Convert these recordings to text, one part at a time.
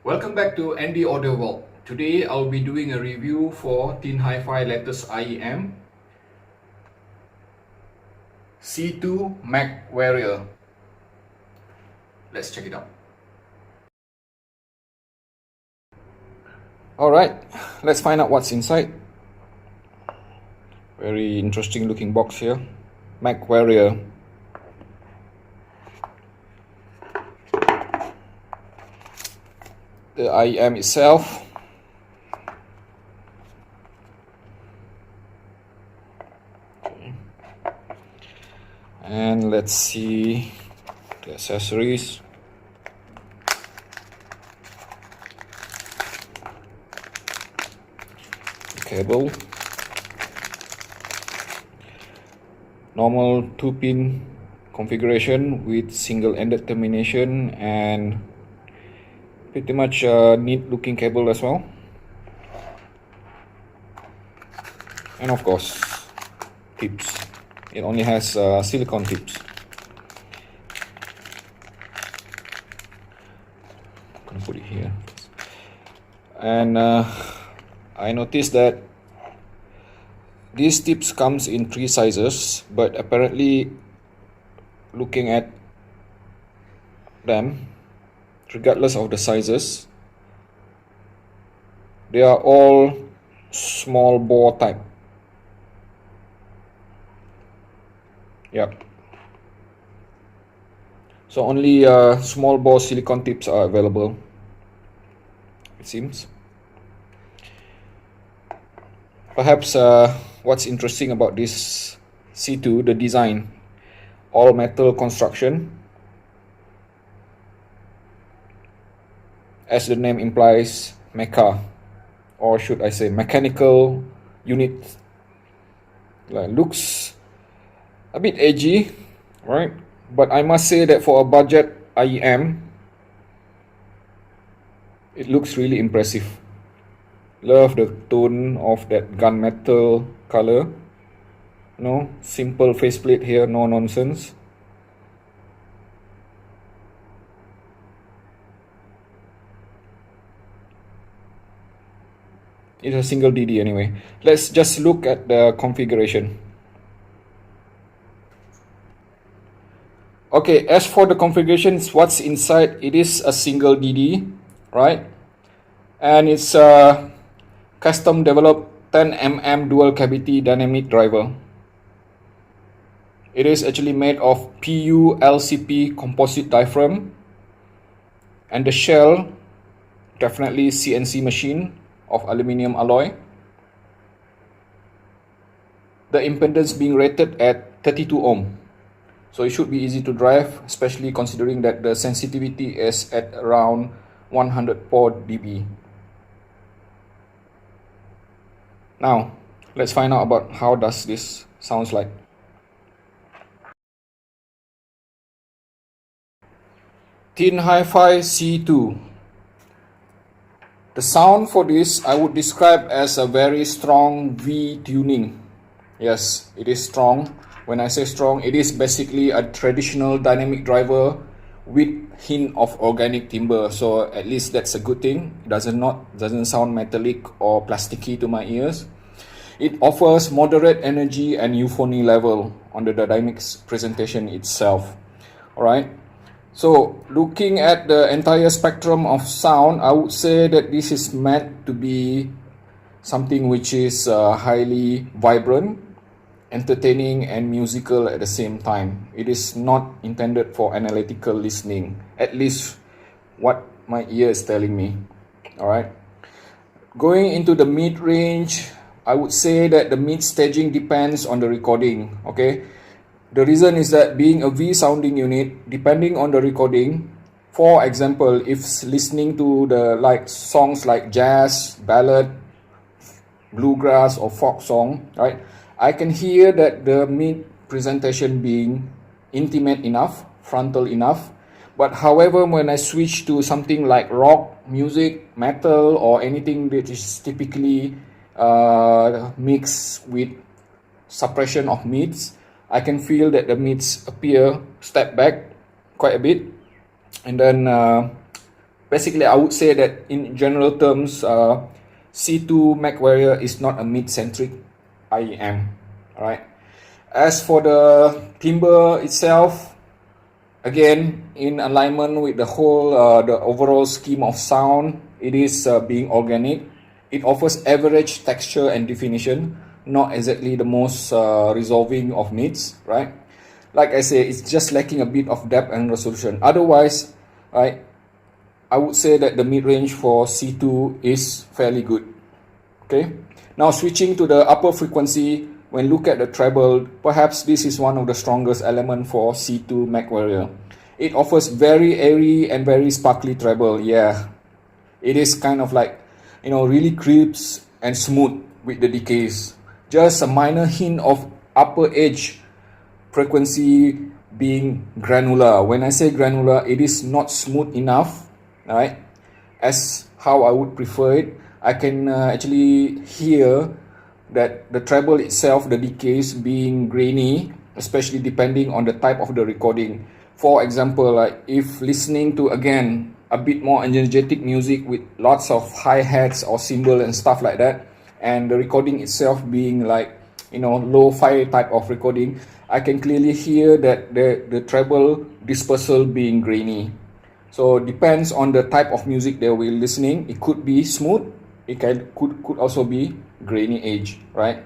Welcome back to Andy Audio Vault. Today I'll be doing a review for TIN HiFi latest IEM C2 Mech Warrior. Let's check it out. Alright, let's find out what's inside. Very interesting looking box here. Mech Warrior. The IEM itself. Okay. And let's see the accessories. The cable. Normal 2-pin configuration with single-ended termination and pretty much a neat looking cable as well. And of course, tips. It only has silicone tips. I'm gonna put it here. And I noticed that these tips comes in 3 sizes, but apparently looking at them, regardless of the sizes, they are all small bore type. Yep. So only small bore silicone tips are available, it seems. Perhaps what's interesting about this C2, the design, all metal construction. As the name implies, mecha, or should I say mechanical unit. Looks a bit edgy, right? But I must say that for a budget IEM, it looks really impressive. Love the tone of that gunmetal color. No, simple faceplate here, no nonsense. It's a single DD anyway. Let's just look at the configuration. Okay, as for the configurations, what's inside, it is a single DD, right? And it's a custom developed 10mm dual cavity dynamic driver. It is actually made of PU+LCP composite diaphragm, and the shell definitely CNC machine of aluminium alloy. The impedance being rated at 32 ohm, so it should be easy to drive, especially considering that the sensitivity is at around 104 dB. Now let's find out about how does this sounds like. TIN HiFi C2. The sound for this I would describe as a very strong V tuning. Yes, it is strong. When I say strong, it is basically a traditional dynamic driver with hint of organic timber. So at least that's a good thing. It doesn't sound metallic or plasticky to my ears. It offers moderate energy and euphony level on the dynamics presentation itself. Alright. So, looking at the entire spectrum of sound, I would say that this is meant to be something which is highly vibrant, entertaining and musical at the same time. It is not intended for analytical listening, at least what my ear is telling me. Alright. Going into the mid-range, I would say that the mid-staging depends on the recording. Okay. The reason is that being a V sounding unit, depending on the recording, for example, if listening to the songs like jazz, ballad, bluegrass or folk song, right, I can hear that the mid presentation being intimate enough, frontal enough. But however, when I switch to something like rock music, metal, or anything that is typically mixed with suppression of mids, I can feel that the mids appear step back quite a bit, and then basically I would say that in general terms, C2 Mech Warrior is not a mid-centric IEM. Alright. As for the timbre itself, again, in alignment with the whole, the overall scheme of sound, it is being organic. It offers average texture and definition, not exactly the most resolving of needs, right? Like I say, it's just lacking a bit of depth and resolution. Otherwise, right, I would say that the mid-range for C2 is fairly good. Okay. Now switching to the upper frequency, when look at the treble, perhaps this is one of the strongest elements for C2 Mech Warrior. It offers very airy and very sparkly treble. Yeah, it is kind of like, you know, really crisp and smooth with the decays. Just a minor hint of upper edge frequency being granular. When I say granular, it is not smooth enough, right? As how I would prefer it. I can actually hear that the treble itself, the decays being grainy, especially depending on the type of the recording. For example, like if listening to, again, a bit more energetic music with lots of hi-hats or cymbal and stuff like that, and the recording itself being like, you know, lo-fi type of recording, I can clearly hear that the treble dispersal being grainy. So depends on the type of music that we're listening. It could be smooth, it could also be grainy edge, right?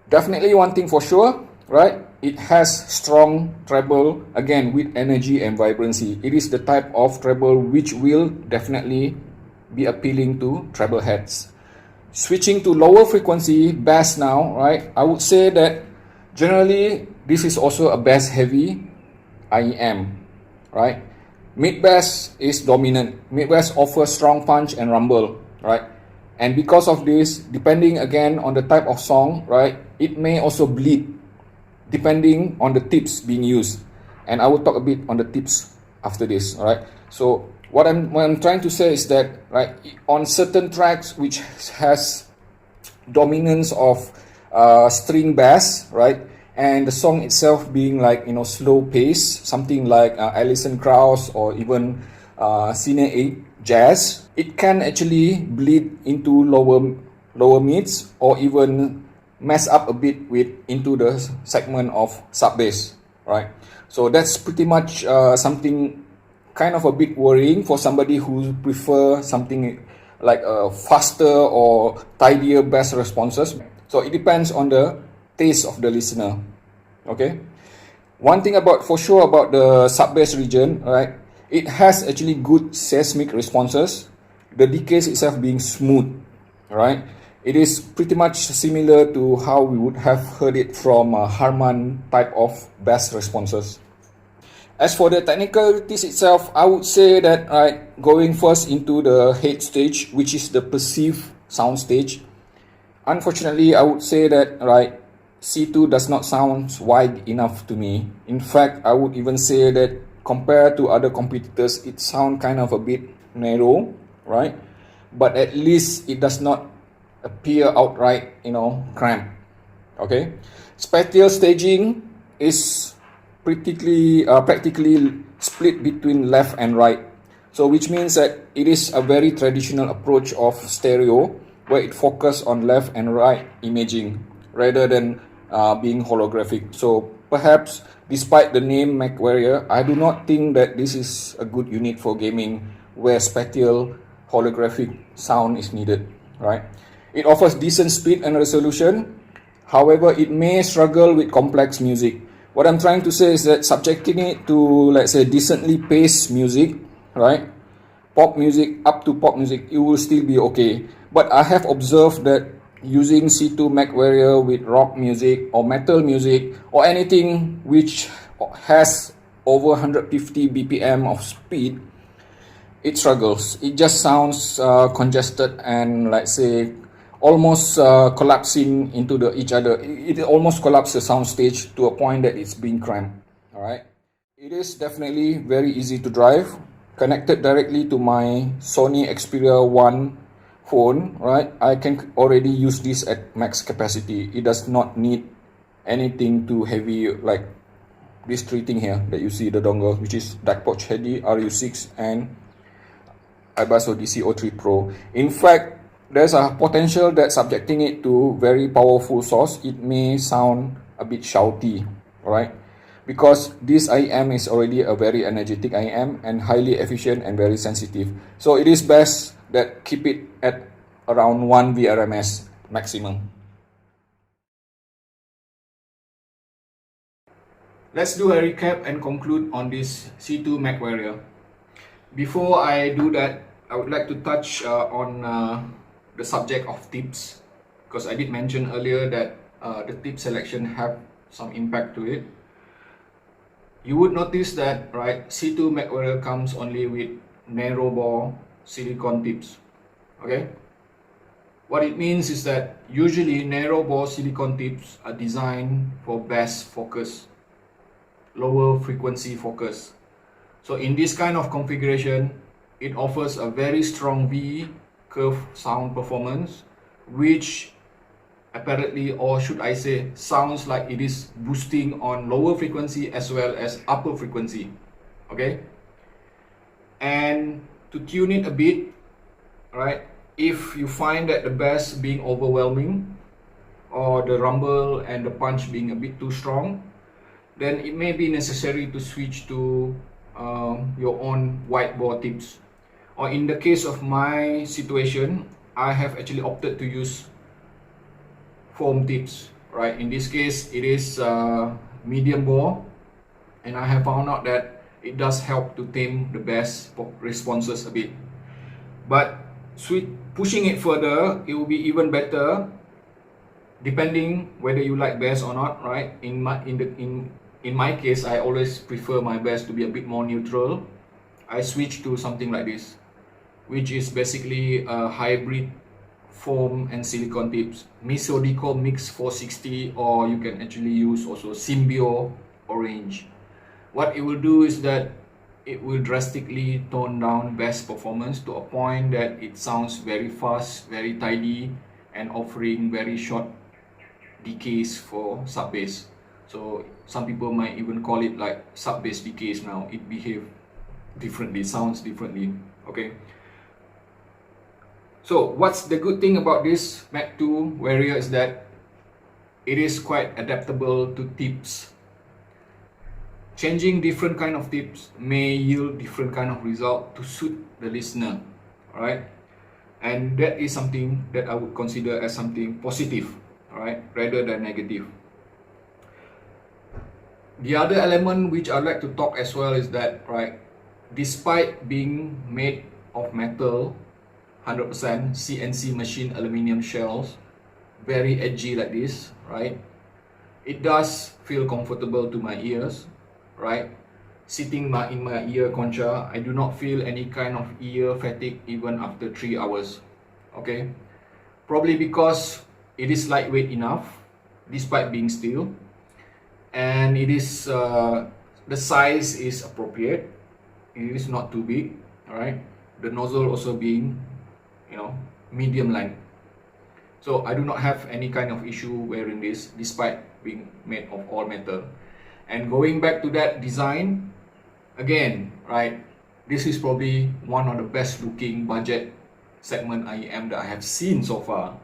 Definitely one thing for sure, right? It has strong treble, again, with energy and vibrancy. It is the type of treble which will definitely be appealing to treble heads. Switching to lower frequency bass now, right? I would say that generally this is also a bass heavy IEM, right? Mid bass is dominant. Mid bass offers strong punch and rumble, right? And because of this, depending again on the type of song, right, it may also bleed depending on the tips being used. And I will talk a bit on the tips after this, all right? So what I'm trying to say is that, right, on certain tracks which has dominance of string bass, right, and the song itself being like, you know, slow pace, something like Alison Krauss or even Cine 8 jazz, it can actually bleed into lower mids or even mess up a bit with into the segment of sub bass, right? So that's pretty much something kind of a bit worrying for somebody who prefer something like a faster or tidier bass responses. So it depends on the taste of the listener. Okay, one thing for sure about the sub bass region, right, it has actually good seismic responses, the decays itself being smooth, right? It is pretty much similar to how we would have heard it from Harman type of bass responses. As for the technicalities itself, I would say that, right, going first into the head stage, which is the perceived sound stage, unfortunately I would say that, right, C2 does not sound wide enough to me. In fact, I would even say that compared to other competitors, it sounds kind of a bit narrow, right? But at least it does not appear outright, you know, cramped. Okay, spatial staging is practically split between left and right. So which means that it is a very traditional approach of stereo, where it focuses on left and right imaging rather than being holographic. So perhaps despite the name Mech Warrior, I do not think that this is a good unit for gaming where spatial holographic sound is needed, right? It offers decent speed and resolution. However, it may struggle with complex music. What I'm trying to say is that subjecting it to, let's say, decently paced music, right? Pop music, up to pop music, it will still be okay. But I have observed that using C2 Mech Warrior with rock music or metal music or anything which has over 150 BPM of speed, it struggles. It just sounds congested and, let's say, almost collapsing into each other. It almost collapses the sound stage to a point that it's being cramped. All right. It is definitely very easy to drive. Connected directly to my Sony Xperia 1 phone, right? I can already use this at max capacity. It does not need anything too heavy like this three thing here that you see the dongle, which is DAC pouch Heady RU6 and iBus DC03 Pro. In fact, there's a potential that subjecting it to very powerful source, it may sound a bit shouty, right? Because this IEM is already a very energetic IEM and highly efficient and very sensitive. So it is best that keep it at around 1 VRMS maximum. Let's do a recap and conclude on this C2 Mech Warrior. Before I do that, I would like to touch on the subject of tips, because I did mention earlier that the tip selection have some impact to it. You would notice that, right, C2 Mech Warrior comes only with narrow bore silicone tips. Okay, what it means is that usually narrow bore silicone tips are designed for best focus, lower frequency focus. So in this kind of configuration, it offers a very strong V curve sound performance, which apparently, or should I say, sounds like it is boosting on lower frequency as well as upper frequency. Okay, and to tune it a bit, right, if you find that the bass being overwhelming or the rumble and the punch being a bit too strong, then it may be necessary to switch to your own wide bore tips. Or in the case of my situation, I have actually opted to use foam tips, right? In this case, it is medium bore, and I have found out that it does help to tame the bass responses a bit. But pushing it further, it will be even better, depending whether you like bass or not, right? In my case, I always prefer my bass to be a bit more neutral. I switch to something like this, which is basically a hybrid foam and silicone tips, Misodico Mix 460, or you can actually use also Symbio Orange. What it will do is that it will drastically tone down bass performance to a point that it sounds very fast, very tidy, and offering very short decays for sub bass. So some people might even call it like sub bass decays now. It behaves differently, sounds differently. Okay. So what's the good thing about this Mech 2 Warrior is that it is quite adaptable to tips. Changing different kind of tips may yield different kind of result to suit the listener, alright? And that is something that I would consider as something positive, alright, rather than negative. The other element which I'd like to talk as well is that, right, despite being made of metal, 100% CNC machine aluminum shells, very edgy like this, right, it does feel comfortable to my ears, right? Sitting in my ear concha, I do not feel any kind of ear fatigue even after 3 hours. Okay, probably because it is lightweight enough despite being steel, and it is the size is appropriate. It is not too big, all right? The nozzle also being, you know, medium length. So I do not have any kind of issue wearing this despite being made of all metal. And going back to that design, again, right, this is probably one of the best looking budget segment IEM that I have seen so far,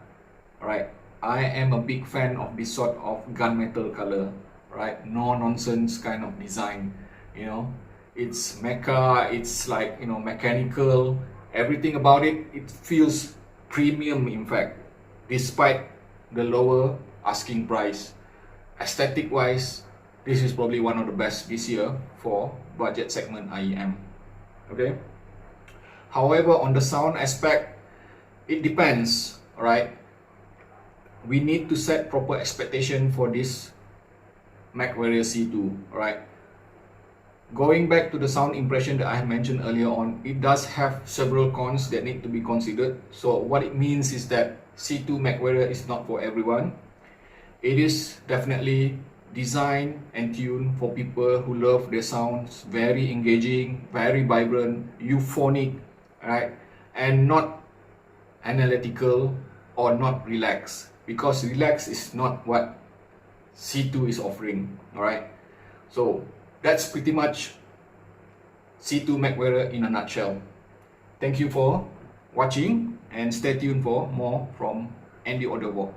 right? I am a big fan of this sort of gunmetal color, right? No nonsense kind of design, you know. It's mecha, it's like, you know, mechanical, everything about it, it feels premium in fact, despite the lower asking price. Aesthetic wise, this is probably one of the best this year for budget segment IEM. Okay. However, on the sound aspect, it depends, right? We need to set proper expectation for this Mech Warrior C2, right? Going back to the sound impression that I have mentioned earlier on, it does have several cons that need to be considered. So what it means is that C2 Mech Warrior is not for everyone. It is definitely designed and tuned for people who love their sounds very engaging, very vibrant, euphonic, right? And not analytical or not relaxed, because relaxed is not what C2 is offering, all right? So that's pretty much C2 Mech Warrior in a nutshell. Thank you for watching and stay tuned for more from Andy Odovo.